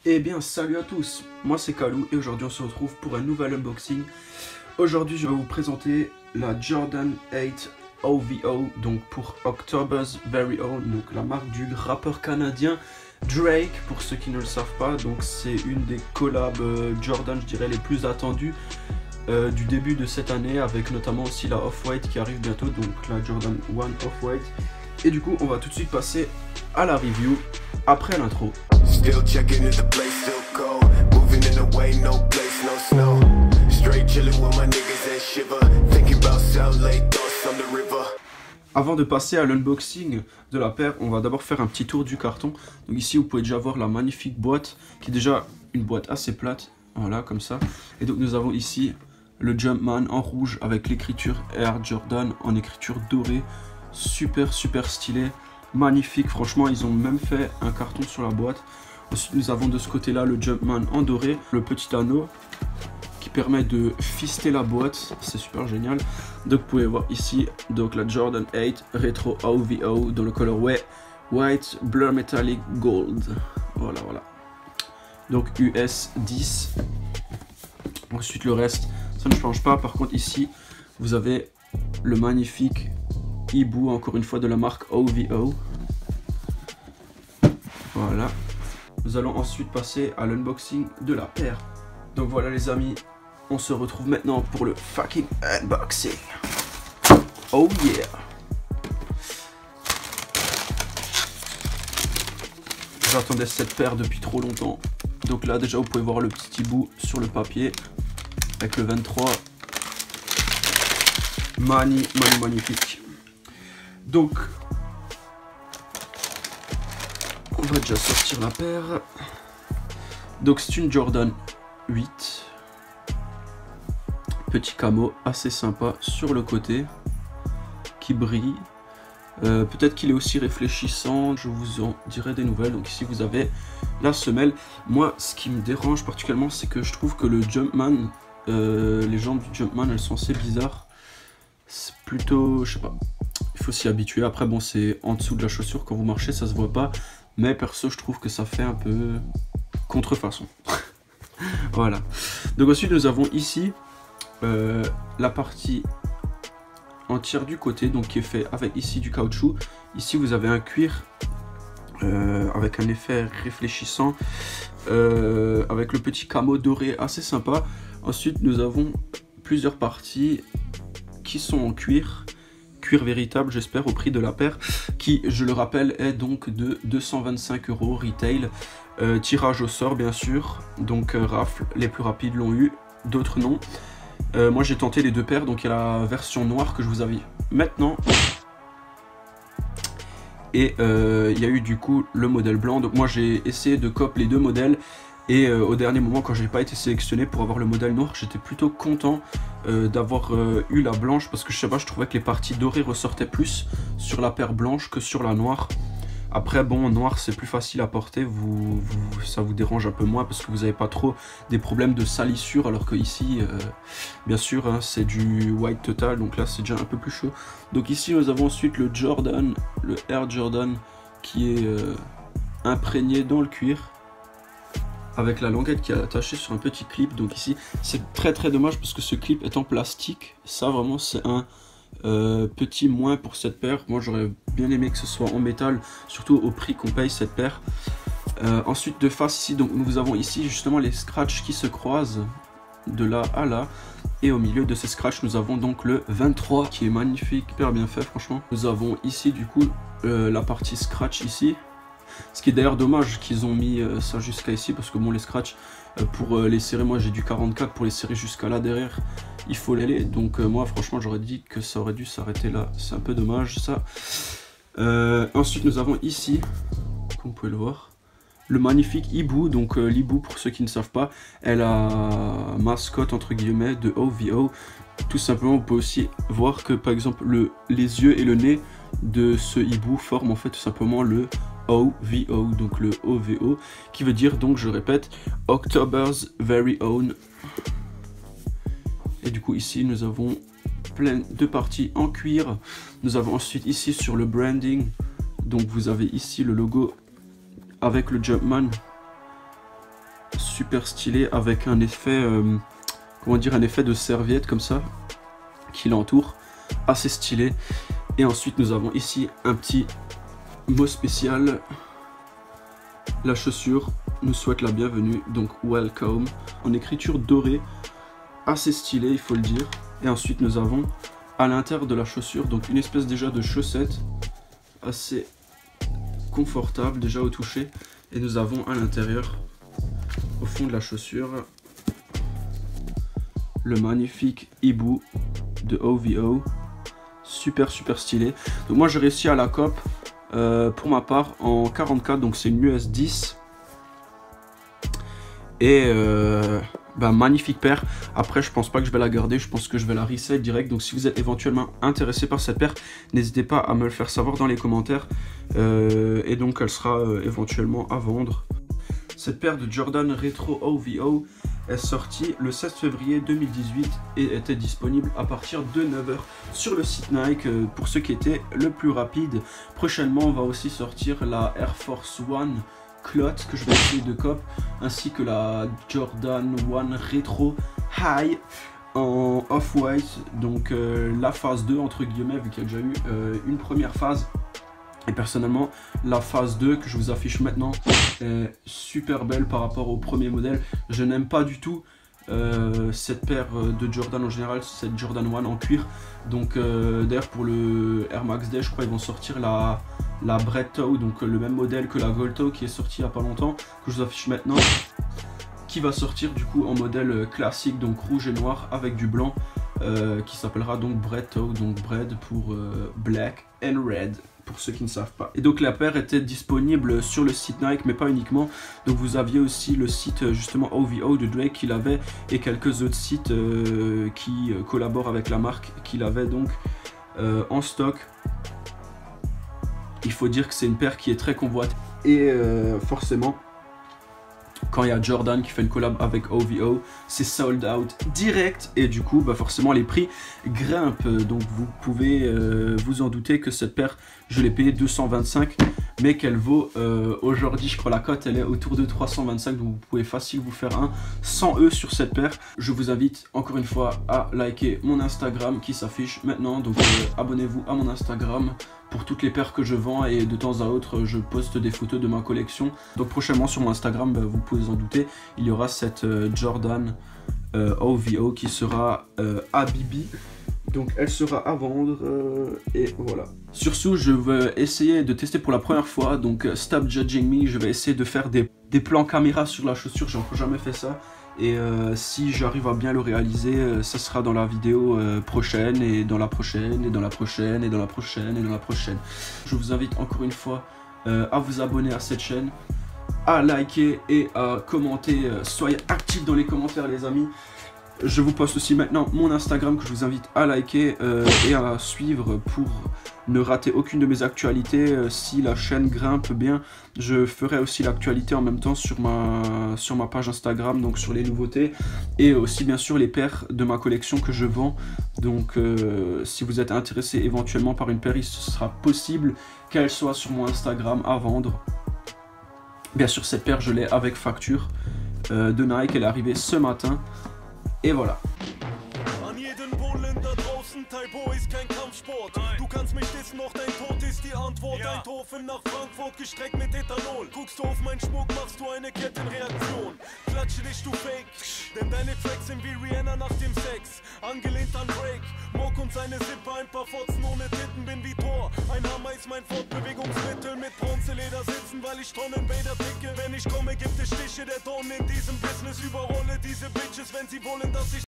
Eh bien salut à tous, moi c'est Kalou et aujourd'hui on se retrouve pour un nouvel unboxing. Aujourd'hui je vais vous présenter la Jordan 8 OVO, donc pour October's Very Own, donc la marque du rappeur canadien Drake, pour ceux qui ne le savent pas. Donc c'est une des collabs Jordan, je dirais, les plus attendues du début de cette année, avec notamment aussi la Off-White qui arrive bientôt, donc la Jordan 1 Off-White. Et du coup on va tout de suite passer à la review après l'intro. Still checking if the place still cold. Moving in the way, no place, no snow. Straight chilling with my niggas and shiver. Thinking about South Lake, thoughts on the river. Avant de passer à l'unboxing de la paire, on va d'abord faire un petit tour du carton. Donc ici vous pouvez déjà voir la magnifique boîte, qui est déjà une boîte assez plate, voilà, comme ça. Et donc nous avons ici le Jumpman en rouge avec l'écriture Air Jordan en écriture dorée. Super stylé, magnifique, franchement ils ont même fait un carton sur la boîte. Ensuite nous avons de ce côté là le Jumpman en doré, le petit anneau qui permet de fister la boîte, c'est super génial. Donc vous pouvez voir ici donc la Jordan 8 Retro OVO dans le colorway White Blur Metallic Gold, voilà. Donc US 10. Ensuite le reste ça ne change pas. Par contre ici vous avez le magnifique hibou, encore une fois de la marque OVO. Voilà. Nous allons ensuite passer à l'unboxing de la paire. Donc voilà les amis, on se retrouve maintenant pour le fucking unboxing. Oh yeah. J'attendais cette paire depuis trop longtemps. Donc là déjà vous pouvez voir le petit hibou sur le papier avec le 23. Magnifique. Donc, on va déjà sortir la paire. Donc c'est une Jordan 8. Petit camo assez sympa sur le côté, qui brille. Peut-être qu'il est aussi réfléchissant, je vous en dirai des nouvelles. Donc ici vous avez la semelle. Moi ce qui me dérange particulièrement, c'est que je trouve que le Jumpman, les jambes du Jumpman elles sont assez bizarres. C'est plutôt, je sais pas, il faut s'y habituer. Après bon, c'est en dessous de la chaussure, quand vous marchez ça se voit pas, mais perso je trouve que ça fait un peu contrefaçon. Voilà. Donc ensuite nous avons ici la partie entière du côté, donc qui est fait avec ici du caoutchouc. Ici vous avez un cuir avec un effet réfléchissant, avec le petit camo doré assez sympa. Ensuite nous avons plusieurs parties qui sont en cuir véritable, j'espère, au prix de la paire, qui, je le rappelle, est donc de 225 € retail. Tirage au sort bien sûr, donc rafle, les plus rapides l'ont eu, d'autres non. Moi j'ai tenté les deux paires, donc il y a la version noire que je vous avais maintenant, et il y a eu du coup le modèle blanc. Donc moi j'ai essayé de copier les deux modèles, et au dernier moment, quand j'ai pas été sélectionné pour avoir le modèle noir, j'étais plutôt content d'avoir eu la blanche, parce que je sais pas, je trouvais que les parties dorées ressortaient plus sur la paire blanche que sur la noire. Après bon, noir c'est plus facile à porter, ça vous dérange un peu moins parce que vous n'avez pas trop des problèmes de salissure, alors que ici bien sûr hein, c'est du white total, donc là c'est déjà un peu plus chaud. Donc ici nous avons ensuite le Jordan, le Air Jordan, qui est imprégné dans le cuir, avec la languette qui est attachée sur un petit clip. Donc ici c'est très dommage parce que ce clip est en plastique, ça vraiment c'est un petit moins pour cette paire. Moi j'aurais bien aimé que ce soit en métal, surtout au prix qu'on paye cette paire. Ensuite de face ici, donc nous avons ici justement les scratchs qui se croisent de là à là, et au milieu de ces scratchs nous avons donc le 23 qui est magnifique, hyper bien fait franchement. Nous avons ici du coup la partie scratch ici, ce qui est d'ailleurs dommage qu'ils ont mis ça jusqu'à ici, parce que bon, les scratchs pour les serrer, moi j'ai du 44, pour les serrer jusqu'à là derrière il faut l'aller, donc moi franchement j'aurais dit que ça aurait dû s'arrêter là, c'est un peu dommage ça. Ensuite nous avons ici, comme vous pouvez le voir, le magnifique hibou. Donc l'hibou, pour ceux qui ne savent pas, est la mascotte entre guillemets de OVO. Tout simplement, vous pouvez aussi voir que par exemple les yeux et le nez de ce hibou forment en fait tout simplement le OVO, donc le OVO, qui veut dire, donc je répète, October's Very Own. Et du coup ici nous avons plein de parties en cuir. Nous avons ensuite ici sur le branding, donc vous avez ici le logo avec le Jumpman super stylé avec un effet, comment dire, un effet de serviette comme ça qui l'entoure, assez stylé. Et ensuite nous avons ici un petit mot spécial. La chaussure nous souhaite la bienvenue, donc welcome, en écriture dorée, assez stylé il faut le dire. Et ensuite nous avons à l'intérieur de la chaussure donc une espèce déjà de chaussette assez confortable déjà au toucher. Et nous avons à l'intérieur, au fond de la chaussure, le magnifique hibou de OVO, super stylé. Donc moi j'ai réussi à la cop pour ma part en 44, donc c'est une US 10 et magnifique paire. Après je pense pas que je vais la garder, je pense que je vais la resell direct. Donc si vous êtes éventuellement intéressé par cette paire, n'hésitez pas à me le faire savoir dans les commentaires, et donc elle sera éventuellement à vendre. Cette paire de Jordan Retro OVO est sortie le 16 février 2018 et était disponible à partir de 9 h sur le site Nike pour ceux qui étaient le plus rapide. Prochainement on va aussi sortir la Air Force One Clot que je vais essayer de cop, ainsi que la Jordan 1 Retro High en off-white, donc la phase 2 entre guillemets, vu qu'il y a déjà eu une première phase. Et personnellement la phase 2 que je vous affiche maintenant est super belle par rapport au premier modèle. Je n'aime pas du tout cette paire de Jordan en général, cette Jordan 1 en cuir. Donc d'ailleurs pour le Air Max Day je crois ils vont sortir la Bread Toe, donc le même modèle que la Gold Toe qui est sortie il n'y a pas longtemps, que je vous affiche maintenant, qui va sortir du coup en modèle classique, donc rouge et noir avec du blanc, qui s'appellera donc Bread Toe, donc bread pour black and red pour ceux qui ne savent pas. Et donc la paire était disponible sur le site Nike mais pas uniquement, donc vous aviez aussi le site justement OVO de Drake qui l'avait, et quelques autres sites qui collaborent avec la marque qui l'avaient donc en stock. Il faut dire que c'est une paire qui est très convoitée et forcément quand il y a Jordan qui fait une collab avec OVO, c'est sold out direct et du coup forcément les prix grimpent. Donc vous pouvez vous en douter que cette paire je l'ai payée 225 mais qu'elle vaut aujourd'hui, je crois la cote elle est autour de 325, donc vous pouvez facile vous faire un 100 € sur cette paire. Je vous invite encore une fois à liker mon Instagram qui s'affiche maintenant, donc abonnez-vous à mon Instagram pour toutes les paires que je vends, et de temps à autre je poste des photos de ma collection. Donc prochainement sur mon Instagram, vous pouvez vous en douter, il y aura cette Jordan OVO qui sera à Bibi. Donc elle sera à vendre et voilà. Sur ce, je vais essayer de tester pour la première fois, donc stop judging me, je vais essayer de faire des plans caméra sur la chaussure, j'ai encore jamais fait ça. Et si j'arrive à bien le réaliser, ça sera dans la vidéo prochaine, et dans la prochaine, et dans la prochaine, et dans la prochaine, et dans la prochaine. Je vous invite encore une fois à vous abonner à cette chaîne, à liker et à commenter. Soyez actifs dans les commentaires les amis. Je vous poste aussi maintenant mon Instagram que je vous invite à liker et à suivre pour ne rater aucune de mes actualités. Si la chaîne grimpe bien, je ferai aussi l'actualité en même temps sur ma page Instagram, donc sur les nouveautés, et aussi bien sûr les paires de ma collection que je vends. Donc si vous êtes intéressé éventuellement par une paire, il sera possible qu'elle soit sur mon Instagram à vendre. Bien sûr cette paire je l'ai avec facture de Nike, elle est arrivée ce matin. Et voilà. An jeden Bullen da draußen, Taibo ist kein Kampfsport. Du kannst mich dissen, doch dein Tod ist die Antwort. Ein Tofen nach Frankfurt gestreckt mit Ethanol. Guckst du auf meinen Schmuck, machst du eine Kettenreaktion. Klatsche dich, du Fake, denn deine Tracks sind wie Rihanna nach dem Sex. Angelehnt an Drake, Mock und seine Sippe, ein paar Fotzen ohne Titten, bin wie Thor. Ein Hammer ist mein Fortbewegungsmittel, mit Bronzeleder sitzen, weil ich Tonnenbäder picke. Wenn ich komme, gibt es Stiche, der Don in diesem Business. Überrolle diese Bitches, wenn sie wollen, dass ich